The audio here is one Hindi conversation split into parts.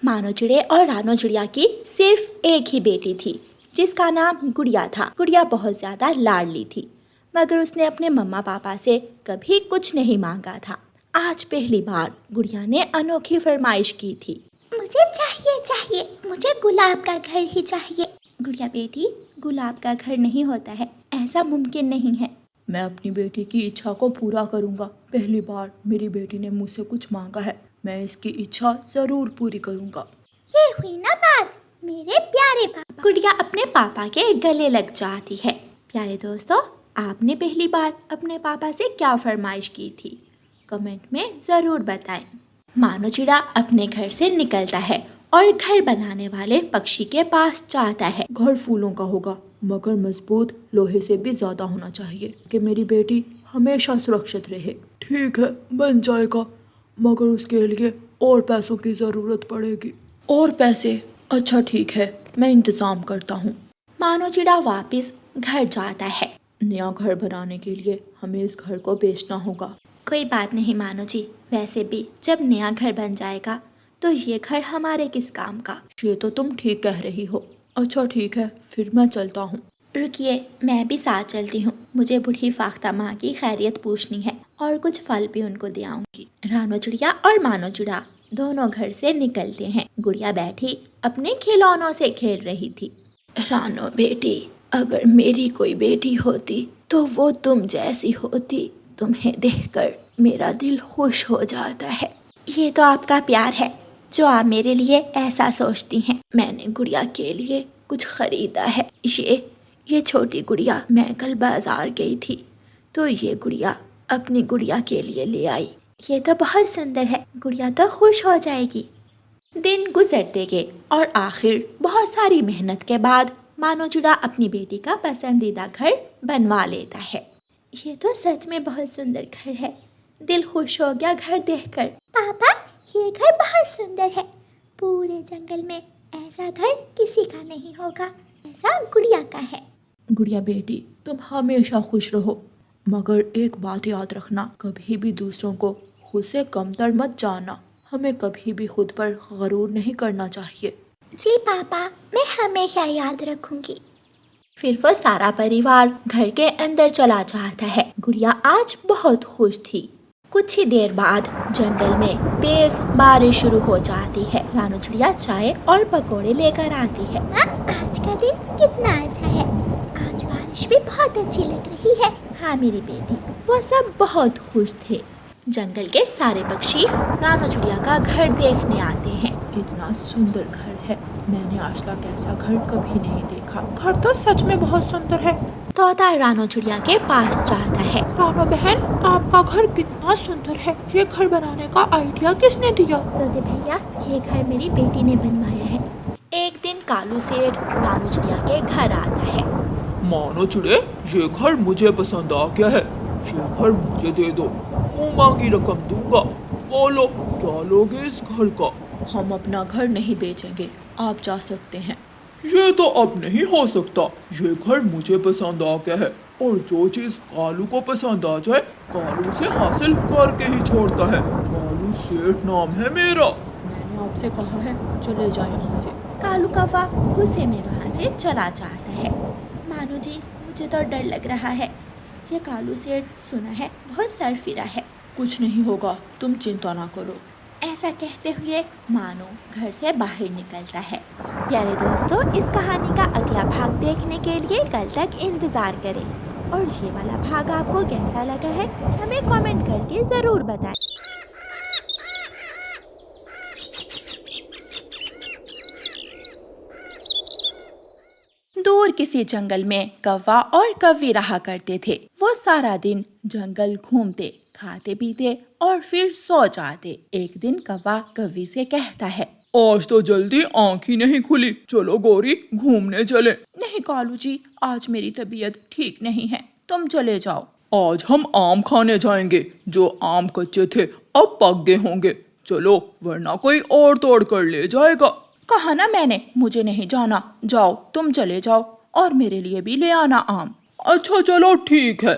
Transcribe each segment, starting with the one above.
मानो चिड़े और रानो चिड़िया की सिर्फ एक ही बेटी थी जिसका नाम गुड़िया था। गुड़िया बहुत ज्यादा लाडली थी, मगर उसने अपने मम्मा पापा से कभी कुछ नहीं मांगा था। आज पहली बार गुड़िया ने अनोखी फरमाइश की थी। मुझे गुलाब का घर ही चाहिए। गुड़िया बेटी, गुलाब का घर नहीं होता है, ऐसा मुमकिन नहीं है। मैं अपनी बेटी की इच्छा को पूरा करूंगा। पहली बार मेरी बेटी ने मुझसे कुछ मांगा है, मैं इसकी इच्छा जरूर पूरी करूंगा। ये हुई ना बात मेरे प्यारे पापा। गुड़िया अपने पापा के गले लग जाती है। प्यारे दोस्तों, आपने पहली बार अपने पापा से क्या फरमाइश की थी? कमेंट में जरूर बताएं। मानो चिड़ा अपने घर से निकलता है और घर बनाने वाले पक्षी के पास जाता है। घर फूलों का होगा, मगर मजबूत लोहे से भी ज्यादा होना चाहिए कि मेरी बेटी हमेशा सुरक्षित रहे। ठीक है, बन जाएगा, मगर उसके लिए और पैसों की जरूरत पड़ेगी। और पैसे? अच्छा ठीक है, मैं इंतजाम करता हूँ। मानो चिड़ा वापस घर जाता है। नया घर बनाने के लिए हमें इस घर को बेचना होगा। कोई बात नहीं मानो जी, वैसे भी जब नया घर बन जाएगा तो ये घर हमारे किस काम का। ये तो तुम ठीक कह रही हो। अच्छा ठीक है, फिर मैं चलता हूँ। रुकिए, मैं भी साथ चलती हूँ। मुझे बूढ़ी फाख्ता माँ की खैरियत पूछनी है और कुछ फल भी उनको दे आऊंगी। रानो चिड़िया और मानो चिड़ा दोनों घर से निकलते हैं। गुड़िया बैठी अपने खिलौनों से खेल रही थी। रानो बेटी, अगर मेरी कोई बेटी होती तो वो तुम जैसी होती। तुम्हें देखकर मेरा दिल खुश हो जाता है। ये तो आपका प्यार है जो आप मेरे लिए ऐसा सोचती हैं। मैंने गुड़िया के लिए कुछ खरीदा है। ये छोटी गुड़िया, मैं कल बाजार गई थी तो ये गुड़िया अपनी गुड़िया के लिए ले आई। ये तो बहुत सुंदर है, गुड़िया तो खुश हो जाएगी। दिन गुजरते गए और आखिर बहुत सारी मेहनत के बाद मानो चिड़ा अपनी बेटी का पसंदीदा घर बनवा लेता है। ये तो सच में बहुत सुंदर घर है, दिल खुश हो गया घर देखकर। पापा, ये घर बहुत सुंदर है। पूरे जंगल में ऐसा घर किसी का नहीं होगा, ऐसा गुड़िया का है। गुड़िया बेटी, तुम हमेशा खुश रहो, मगर एक बात याद रखना, कभी भी दूसरों को खुद से कमतर मत जानना। हमें कभी भी खुद पर गरूर नहीं करना चाहिए। जी पापा, मैं हमेशा याद रखूंगी। फिर वो सारा परिवार घर के अंदर चला जाता है। गुड़िया आज बहुत खुश थी। कुछ ही देर बाद जंगल में तेज बारिश शुरू हो जाती है। रानो चिड़िया चाय और पकोड़े लेकर आती है। आज का दिन कितना अच्छा है, आज बारिश भी बहुत अच्छी लग रही है। हाँ मेरी बेटी, वो सब बहुत खुश थे। जंगल के सारे पक्षी रानो चिड़िया का घर देखने आते हैं। कितना सुंदर घर है, मैंने आज तक ऐसा घर कभी नहीं देखा। घर तो सच में बहुत सुंदर है। तोता रानो चिड़िया के पास जाता है। रानो बहन, आपका घर कितना सुंदर है, ये घर बनाने का आइडिया किसने दिया? तोते भैया, ये घर मेरी बेटी ने बनवाया है। एक दिन कालू सेठ रानो चिड़िया के घर आता है। मानो चिड़े, ये घर मुझे पसंद आ गया है, ये घर मुझे दे दो, मुँह मांगी रकम दूंगा। बोलो क्या लोगे इस घर का? हम अपना घर नहीं बेचेंगे, आप जा सकते हैं। ये तो अब नहीं हो सकता, ये घर मुझे पसंद आ गया है और जो चीज कालू को पसंद आ जाए कालू से हासिल करके ही छोड़ता है। कालू सेठ नाम है मेरा। मैंने आपसे कहा है, चले जाए यहाँ से। कालू कौवा गुस्से में वहाँ से चला जाता है। मानो जी, मुझे तो डर लग रहा है, ये कालू सेठ सुना है बहुत सरफिरा है। कुछ नहीं होगा, तुम चिंता ना करो। ऐसा कहते हुए मानो घर से बाहर निकलता है। प्यारे दोस्तों, इस कहानी का अगला भाग देखने के लिए कल तक इंतज़ार करें। और ये वाला भाग आपको कैसा लगा है हमें कमेंट करके ज़रूर बताएं। दूर किसी जंगल में कौवा और कौवी रहा करते थे। वो सारा दिन जंगल घूमते, खाते पीते और फिर सो जाते। एक दिन कौवा कौवी से कहता है, आज तो जल्दी आँख ही नहीं खुली, चलो गोरी घूमने चले। नहीं कालू जी, आज मेरी तबीयत ठीक नहीं है, तुम चले जाओ। आज हम आम खाने जाएंगे, जो आम कच्चे थे अब पक गए होंगे। चलो, वरना कोई और तोड़ कर ले जाएगा। कहा ना मैंने, मुझे नहीं जाना, जाओ तुम चले जाओ और मेरे लिए भी ले आना आम। अच्छा चलो ठीक है।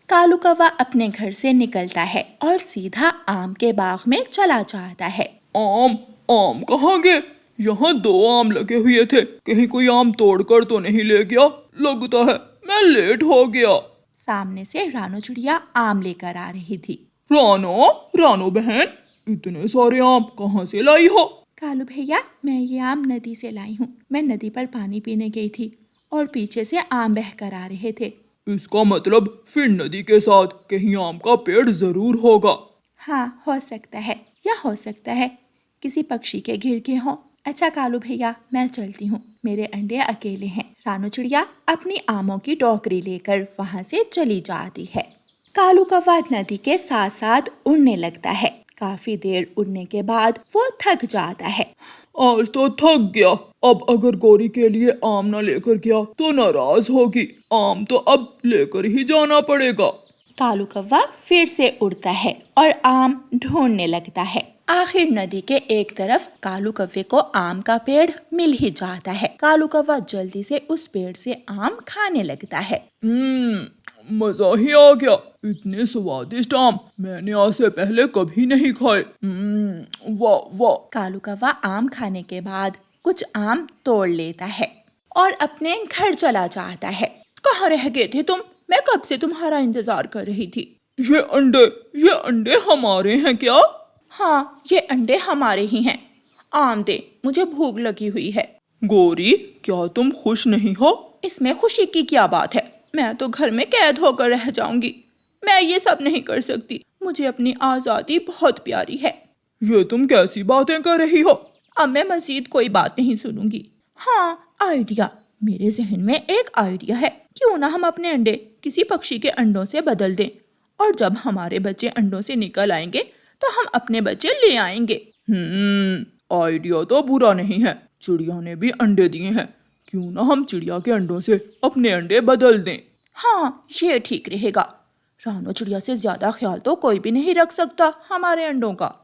कालू कौवा अपने घर से निकलता है और सीधा आम के बाग में चला जाता है। आम आम कहाँ गए? यहाँ 2 आम लगे हुए थे, कहीं कोई आम तोड़कर तो नहीं ले गया? लगता है मैं लेट हो गया। सामने से रानो चिड़िया आम लेकर आ रही थी। रानो बहन, इतने सारे आम कहाँ से लाई हो? कालू भैया, मैं ये आम नदी से लाई हूँ। मैं नदी पर पानी पीने गई थी और पीछे से आम बहकर आ रहे थे। इसका मतलब फिर नदी के साथ कहीं आम का पेड़ जरूर होगा। हाँ, हो सकता है, या हो सकता है किसी पक्षी के गिर के हों। अच्छा कालू भैया, मैं चलती हूँ, मेरे अंडे अकेले हैं। रानो चिड़िया अपनी आमों की टोकरी लेकर वहाँ से चली जाती है। कालू कौवा नदी के साथ साथ उड़ने लगता है। काफी देर उड़ने के बाद वो थक जाता है। आज तो थक गया। अब अगर गौरी के लिए आम न लेकर गया तो नाराज होगी। आम तो अब लेकर ही जाना पड़ेगा। कालू कौवा फिर से उड़ता है और आम ढूंढने लगता है। आखिर नदी के एक तरफ कालू कौवे को आम का पेड़ मिल ही जाता है। कालू कौवा जल्दी से उस पेड़ से आम खाने लगता है। मजा ही आ गया। इतने स्वादिष्ट आम मैंने आज से पहले कभी नहीं खाए। वाह वाह। कालू कौवा आम खाने के बाद कुछ आम तोड़ लेता है और अपने घर चला जाता है। कहाँ रह गए थे तुम? मैं कब से तुम्हारा इंतजार कर रही थी। ये अंडे हमारे हैं क्या? हाँ, ये अंडे हमारे ही हैं। आम दे, मुझे भूख लगी हुई है। गौरी, क्या तुम खुश नहीं हो? इसमें खुशी की क्या बात है? मैं तो घर में कैद होकर रह जाऊंगी। मैं ये सब नहीं कर सकती। मुझे अपनी आजादी बहुत प्यारी है। ये तुम कैसी बातें कर रही हो? अब मैं मजीद कोई बात नहीं सुनूंगी। हाँ, आइडिया। मेरे जहन में एक आइडिया है। क्यों ना हम अपने अंडे किसी पक्षी के अंडों से बदल दें, और जब हमारे बच्चे अंडों से निकल आएंगे तो हम अपने बच्चे ले आएंगे। आइडिया तो बुरा नहीं है। चिड़िया ने भी अंडे दिए हैं, क्यों ना हम चिड़िया के अंडों से अपने अंडे बदल दें। हाँ, ये ठीक रहेगा। रानो चिड़िया से ज्यादा ख्याल तो कोई भी नहीं रख सकता हमारे अंडों का।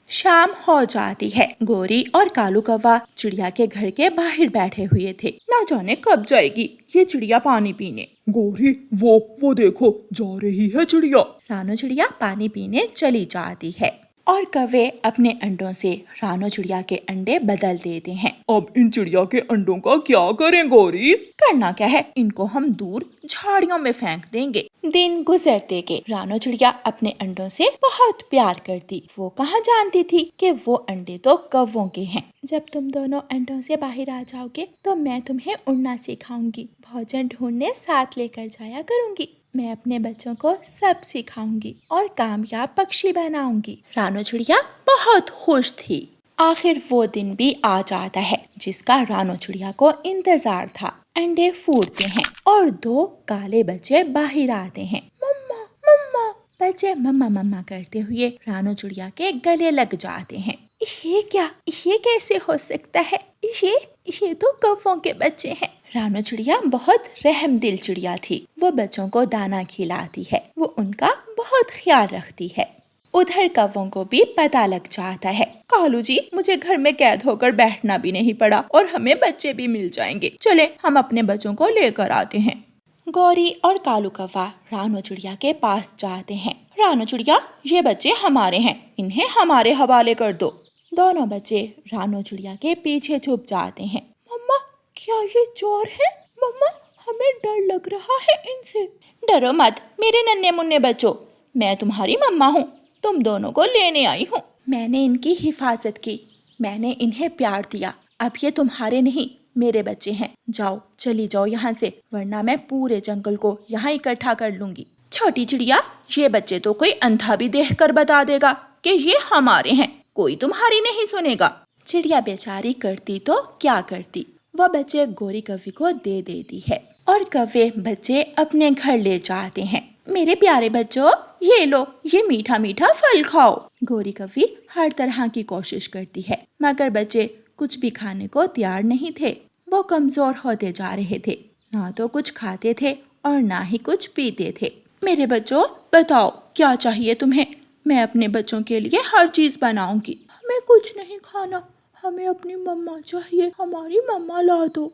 शाम हो जाती है। गोरी और कालू कौवा चिड़िया के घर के बाहर बैठे हुए थे। ना जाने कब जाएगी ये चिड़िया पानी पीने। गौरी, वो देखो, जा रही है चिड़िया। रानो चिड़िया पानी पीने चली जाती है और कौवे अपने अंडों से रानो चिड़िया के अंडे बदल देते हैं। अब इन चिड़िया के अंडों का क्या करें गौरी? करना क्या है, इनको हम दूर झाड़ियों में फेंक देंगे। दिन गुजरते गए। रानो चिड़िया अपने अंडों से बहुत प्यार करती। वो कहाँ जानती थी कि वो अंडे तो कौवों के हैं। जब तुम दोनों अंडों से बाहर आ जाओगे तो मैं तुम्हें उड़ना सिखाऊंगी। भोजन ढूंढने साथ लेकर जाया करूंगी। मैं अपने बच्चों को सब सिखाऊंगी और कामयाब पक्षी बनाऊंगी। रानो चिड़िया बहुत खुश थी। आखिर वो दिन भी आ जाता है जिसका रानो चिड़िया को इंतजार था। अंडे फूटते हैं और 2 काले बच्चे बाहर आते हैं। मम्मा मम्मा। बच्चे मम्मा मम्मा करते हुए रानो चिड़िया के गले लग जाते हैं। ये क्या? ये कैसे हो सकता है? ये तो कौवों के बच्चे हैं। रानो चिड़िया बहुत रहमदिल चिड़िया थी। वो बच्चों को दाना खिलाती है। वो उनका बहुत ख्याल रखती है। उधर कौवों को भी पता लग जाता है। कालू जी, मुझे घर में कैद होकर बैठना भी नहीं पड़ा और हमें बच्चे भी मिल जाएंगे। चले हम अपने बच्चों को लेकर आते हैं। गौरी और कालू कौवा रानो चिड़िया के पास जाते हैं। रानो चिड़िया, ये बच्चे हमारे हैं, इन्हें हमारे हवाले कर दो। दोनों बच्चे रानो चिड़िया के पीछे छुप जाते हैं। मम्मा, क्या ये चोर है? मम्मा, हमें डर लग रहा है इनसे। डरो मत मेरे नन्हे मुन्ने बच्चों, मैं तुम्हारी मम्मा हूँ। तुम दोनों को लेने आई हूँ। मैंने इनकी हिफाजत की, मैंने इन्हें प्यार दिया। अब ये तुम्हारे नहीं, मेरे बच्चे हैं। जाओ, चली जाओ यहाँ से, वरना मैं पूरे जंगल को यहाँ इकट्ठा कर लूंगी। छोटी चिड़िया, ये बच्चे तो कोई अंधा भी देखकर बता देगा कि ये हमारे हैं। कोई तुम्हारी नहीं सुनेगा। चिड़िया बेचारी करती तो क्या करती, वह बच्चे गोरी कौवे को दे देती है और कौवे बच्चे अपने घर ले जाते हैं। मेरे प्यारे बच्चों, ये लो, ये मीठा मीठा फल खाओ। गोरी कौवी हर तरह की कोशिश करती है, मगर बच्चे कुछ भी खाने को तैयार नहीं थे। वो कमजोर होते जा रहे थे, ना तो कुछ खाते थे और ना ही कुछ पीते थे। मेरे बच्चों, बताओ क्या चाहिए तुम्हें? मैं अपने बच्चों के लिए हर चीज बनाऊंगी। हमें कुछ नहीं खाना, हमें अपनी मम्मा चाहिए, हमारी मम्मा ला दो।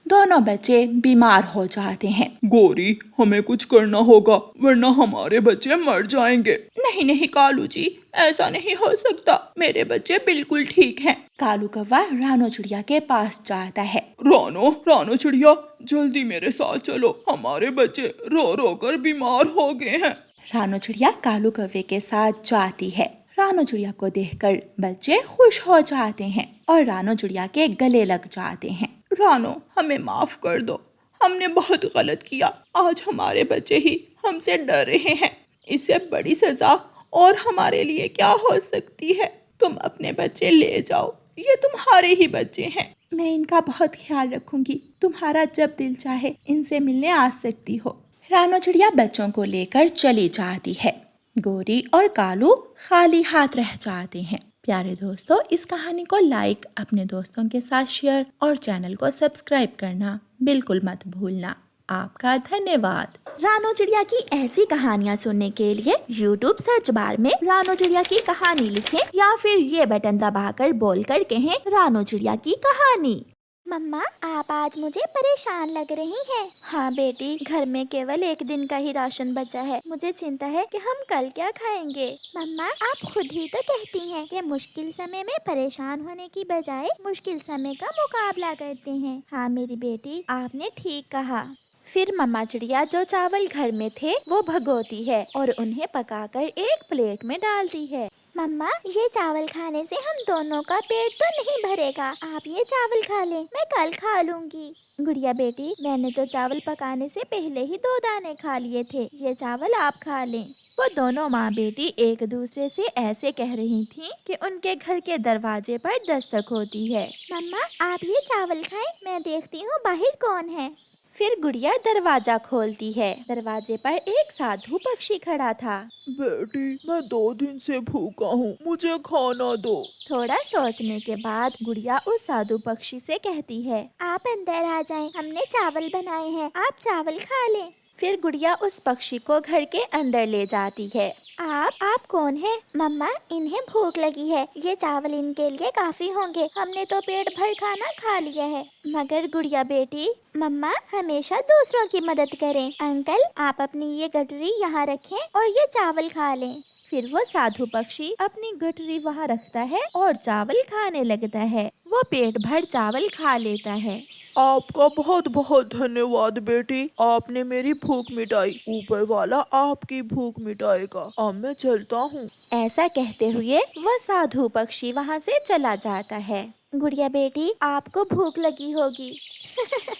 दोनों बच्चे बीमार हो जाते हैं। गौरी, हमें कुछ करना होगा वरना हमारे बच्चे मर जाएंगे। नहीं नहीं कालू जी, ऐसा नहीं हो सकता, मेरे बच्चे बिल्कुल ठीक हैं। कालू कौवा रानो चिड़िया के पास जाता है। रानो चिड़िया, जल्दी मेरे साथ चलो, हमारे बच्चे रो रो कर बीमार हो गए हैं। रानो चिड़िया कालू कौवे के साथ जाती है। रानो चिड़िया को देखकर बच्चे खुश हो जाते हैं और रानो चिड़िया के गले लग जाते हैं। रानो, हमें माफ कर दो, हमने बहुत गलत किया। आज हमारे बच्चे ही हमसे डर रहे हैं। इससे बड़ी सजा और हमारे लिए क्या हो सकती है? तुम अपने बच्चे ले जाओ, ये तुम्हारे ही बच्चे हैं। मैं इनका बहुत ख्याल रखूंगी। तुम्हारा जब दिल चाहे इनसे मिलने आ सकती हो। रानो चिड़िया बच्चों को लेकर चली जाती है। गौरी और कालू खाली हाथ रह जाते हैं। प्यारे दोस्तों, इस कहानी को लाइक, अपने दोस्तों के साथ शेयर और चैनल को सब्सक्राइब करना बिल्कुल मत भूलना। आपका धन्यवाद। रानो चिड़िया की ऐसी कहानियाँ सुनने के लिए YouTube सर्च बार में रानो चिड़िया की कहानी लिखें या फिर ये बटन दबाकर बोलकर कहें रानो चिड़िया की कहानी। मम्मा, आप आज मुझे परेशान लग रही हैं। हाँ बेटी, घर में केवल एक दिन का ही राशन बचा है। मुझे चिंता है कि हम कल क्या खाएंगे। मम्मा, आप खुद ही तो कहती हैं कि मुश्किल समय में परेशान होने की बजाय मुश्किल समय का मुकाबला करते हैं। हाँ मेरी बेटी, आपने ठीक कहा। फिर मम्मा चिड़िया जो चावल घर में थे वो भगोती है और उन्हें पकाकर एक प्लेट में डालती है। मम्मा, ये चावल खाने से हम दोनों का पेट तो नहीं भरेगा। आप ये चावल खा लें, मैं कल खा लूंगी। गुड़िया बेटी, मैंने तो चावल पकाने से पहले ही 2 दाने खा लिए थे। ये चावल आप खा लें। वो दोनों माँ बेटी एक दूसरे से ऐसे कह रही थीं कि उनके घर के दरवाजे पर दस्तक होती है। मम्मा, आप ये चावल खाएं, मैं देखती हूँ बाहर कौन है। फिर गुड़िया दरवाजा खोलती है। दरवाजे पर एक साधु पक्षी खड़ा था। बेटी, मैं 2 दिन से भूखा हूँ, मुझे खाना दो। थोड़ा सोचने के बाद गुड़िया उस साधु पक्षी से कहती है, आप अंदर आ जाएं, हमने चावल बनाए हैं, आप चावल खा लें। फिर गुड़िया उस पक्षी को घर के अंदर ले जाती है। आप कौन है? मम्मा, इन्हें भूख लगी है, ये चावल इनके लिए काफी होंगे, हमने तो पेट भर खाना खा लिया है। मगर गुड़िया बेटी, मम्मा, हमेशा दूसरों की मदद करें। अंकल, आप अपनी ये गठरी यहाँ रखें और ये चावल खा लें। फिर वो साधु पक्षी अपनी गठरी वहाँ रखता है और चावल खाने लगता है। वो पेट भर चावल खा लेता है। आपका बहुत बहुत धन्यवाद बेटी, आपने मेरी भूख मिटाई। ऊपर वाला आपकी भूख मिटाएगा। अब मैं चलता हूँ। ऐसा कहते हुए वह साधु पक्षी वहाँ से चला जाता है। गुड़िया बेटी, आपको भूख लगी होगी।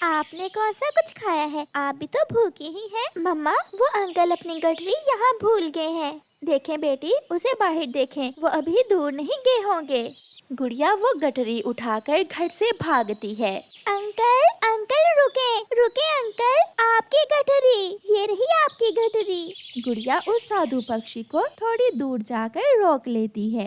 आपने कौन सा कुछ खाया है? आप भी तो भूखी ही हैं। मम्मा, वो अंकल अपनी गठरी यहाँ भूल गए हैं। देखें बेटी, उसे बाहर देखें, वो अभी दूर नहीं गए होंगे। गुड़िया वो गठरी उठाकर घर से भागती है। अंकल, अंकल रुके अंकल, आपकी गठरी, ये रही आपकी गठरी। गुड़िया उस साधु पक्षी को थोड़ी दूर जाकर रोक लेती है।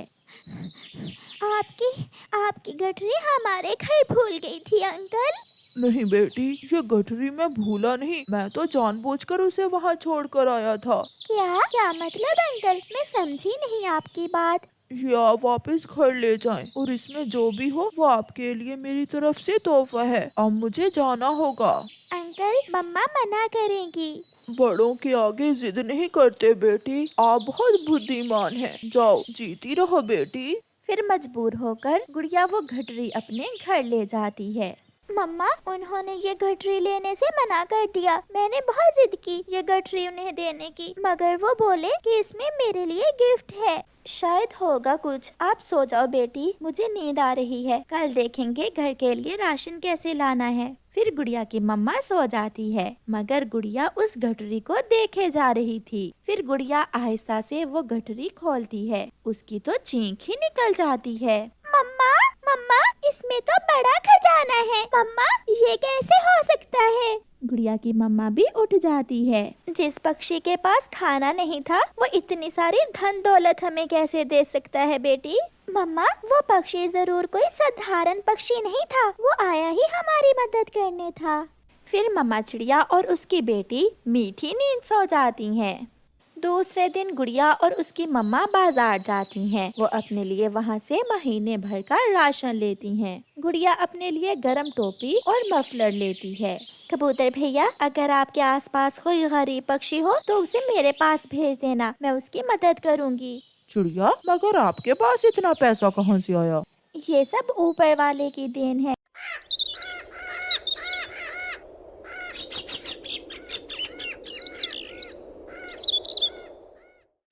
आपकी गठरी हमारे घर भूल गई थी अंकल। नहीं बेटी, ये गठरी मैं भूला नहीं, मैं तो जानबूझकर उसे वहाँ छोड़कर आया था। क्या मतलब अंकल? मैं समझी नहीं आपकी बात। ये आप वापस घर ले जाएं और इसमें जो भी हो वो आपके लिए मेरी तरफ से तोहफा है। अब मुझे जाना होगा। अंकल, मम्मा मना करेंगी। बड़ों के आगे जिद नहीं करते बेटी, आप बहुत बुद्धिमान हैं। जाओ, जीती रहो बेटी। फिर मजबूर होकर गुड़िया वो गठरी अपने घर ले जाती है। मम्मा, उन्होंने ये गठरी लेने से मना कर दिया। मैंने बहुत जिद की ये गठरी उन्हें देने की, मगर वो बोले कि इसमें मेरे लिए गिफ्ट है। शायद होगा कुछ। आप सो जाओ बेटी, मुझे नींद आ रही है। कल देखेंगे घर के लिए राशन कैसे लाना है। फिर गुड़िया की मम्मा सो जाती है, मगर गुड़िया उस गठरी को देखे जा रही थी। फिर गुड़िया आहिस्ता से वो गठरी खोलती है। उसकी तो चीख ही निकल जाती है। मम्मा, इसमें तो बड़ा खजाना है। मम्मा, ये कैसे हो सकता है? गुड़िया की मम्मा भी उठ जाती है। जिस पक्षी के पास खाना नहीं था, वो इतनी सारी धन दौलत हमें कैसे दे सकता है बेटी? मम्मा, वो पक्षी जरूर कोई साधारण पक्षी नहीं था, वो आया ही हमारी मदद करने था। फिर मम्मा चिड़िया और उसकी बेटी मीठी नींद सो जाती हैं। दूसरे दिन गुड़िया और उसकी मम्मा बाजार जाती हैं। वो अपने लिए वहाँ से महीने भर का राशन लेती हैं। गुड़िया अपने लिए गरम टोपी और मफलर लेती है। कबूतर भैया, अगर आपके आसपास कोई गरीब पक्षी हो तो उसे मेरे पास भेज देना, मैं उसकी मदद करूँगी। चिड़िया, मगर आपके पास इतना पैसा कहाँ से आया? ये सब ऊपर वाले की देन है।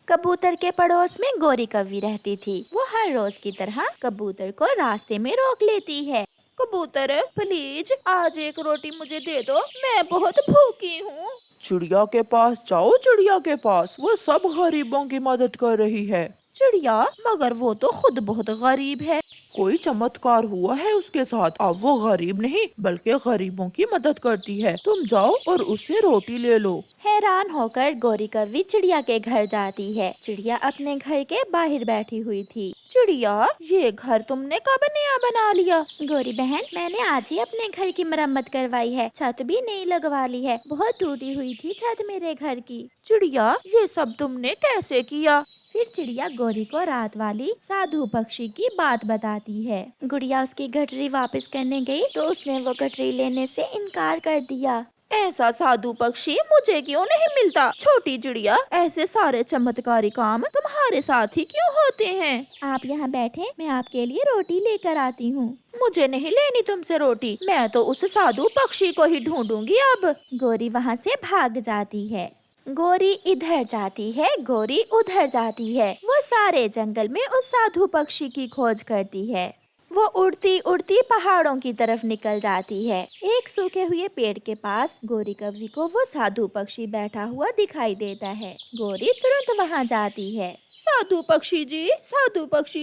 कबूतर के पड़ोस में गोरी कौवी रहती थी। वो हर रोज की तरह कबूतर को रास्ते में रोक लेती है। कबूतर, प्लीज आज एक रोटी मुझे दे दो, मैं बहुत भूखी हूँ। चिड़िया के पास जाओ, चिड़िया के पास, वो सब गरीबों की मदद कर रही है। चिड़िया, मगर वो तो खुद बहुत गरीब है। कोई चमत्कार हुआ है उसके साथ, अब वो गरीब नहीं बल्कि गरीबों की मदद करती है। तुम जाओ और उससे रोटी ले लो। हैरान होकर गोरी कौवी चिड़िया के घर जाती है। चिड़िया अपने घर के बाहर बैठी हुई थी। चिड़िया, ये घर तुमने कब नया बना लिया? गोरी बहन, मैंने आज ही अपने घर की मरम्मत करवाई है, छत भी नई लगवा ली है। बहुत टूटी हुई थी छत मेरे घर की। चिड़िया, ये सब तुमने कैसे किया? फिर चिड़िया गोरी को रात वाली साधु पक्षी की बात बताती है। गुड़िया उसकी गठरी वापस करने गई तो उसने वो गठरी लेने से इनकार कर दिया। ऐसा साधु पक्षी मुझे क्यों नहीं मिलता? छोटी चिड़िया, ऐसे सारे चमत्कारी काम तुम्हारे साथ ही क्यों होते हैं? आप यहाँ बैठे, मैं आपके लिए रोटी लेकर आती हूँ। मुझे नहीं लेनी तुमसे रोटी, मैं तो उस साधु पक्षी को ही ढूंढूंगी अब। गोरी वहाँ से भाग जाती है। गोरी इधर जाती है, गोरी उधर जाती है। वो सारे जंगल में उस साधु पक्षी की खोज करती है। वो उड़ती उड़ती पहाड़ों की तरफ निकल जाती है। एक सूखे हुए पेड़ के पास गोरी कौवी को वो साधु पक्षी बैठा हुआ दिखाई देता है। गोरी तुरंत वहाँ जाती है। साधु पक्षी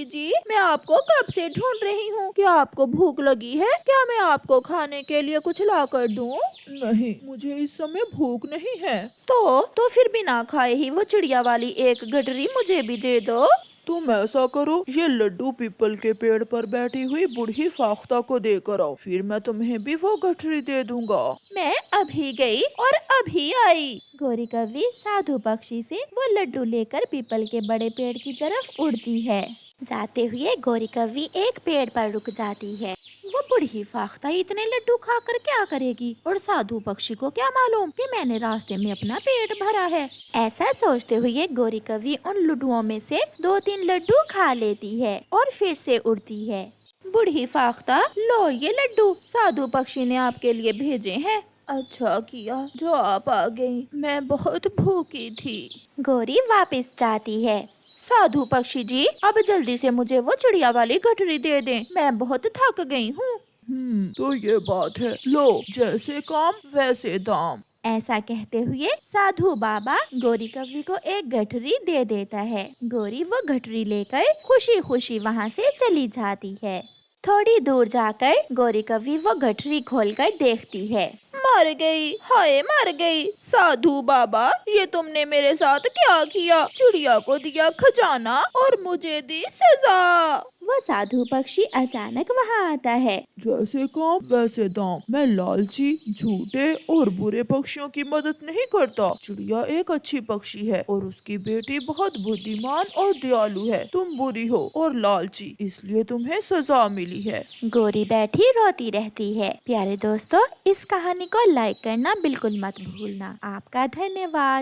जी, मैं आपको कब से ढूंढ रही हूँ। क्या आपको भूख लगी है? क्या मैं आपको खाने के लिए कुछ ला कर दूँ? नहीं, मुझे इस समय भूख नहीं है। तो फिर बिना खाए ही वो चिड़िया वाली एक गठरी मुझे भी दे दो। तुम ऐसा करो, ये लड्डू पीपल के पेड़ पर बैठी हुई बूढ़ी फाख्ता को देकर आओ, फिर मैं तुम्हें भी वो गठरी दे दूंगा। मैं अभी गई और अभी आई। गोरी कौवी साधु पक्षी से वो लड्डू लेकर पीपल के बड़े पेड़ की तरफ उड़ती है। जाते हुए गोरी कौवी एक पेड़ पर रुक जाती है। वो बूढ़ी फाख्ता इतने लड्डू खाकर क्या करेगी, और साधु पक्षी को क्या मालूम कि मैंने रास्ते में अपना पेट भरा है। ऐसा सोचते हुए गोरी कौवी उन लड्डुओं में से 2-3 लड्डू खा लेती है और फिर से उड़ती है। बूढ़ी फाख्ता, लो ये लड्डू साधु पक्षी ने आपके लिए भेजे हैं। अच्छा किया जो आप आ गई, मैं बहुत भूखी थी। गोरी वापस जाती है। साधु पक्षी जी, अब जल्दी से मुझे वो चिड़िया वाली गठरी दे दें, मैं बहुत थक गई हूँ। तो ये बात है, लो जैसे काम वैसे दाम। ऐसा कहते हुए साधु बाबा गोरी कौवी को एक गठरी दे देता है। गोरी वो गठरी लेकर खुशी खुशी वहाँ से चली जाती है। थोड़ी दूर जाकर गोरी कौवी वो गठरी खोलकर देखती है। मर गई, हाय मर गई। साधु बाबा, ये तुमने मेरे साथ क्या किया? चिड़िया को दिया खजाना और मुझे दी सजा। वो साधु पक्षी अचानक वहाँ आता है। जैसे काम वैसे दाम। मैं लालची, झूठे और बुरे पक्षियों की मदद नहीं करता। चिड़िया एक अच्छी पक्षी है और उसकी बेटी बहुत बुद्धिमान और दयालु है। तुम बुरी हो और लालची, इसलिए तुम्हें सजा मिली है। गोरी बैठी रोती रहती है। प्यारे दोस्तों, इस कहानी को लाइक करना बिल्कुल मत भूलना। आपका धन्यवाद।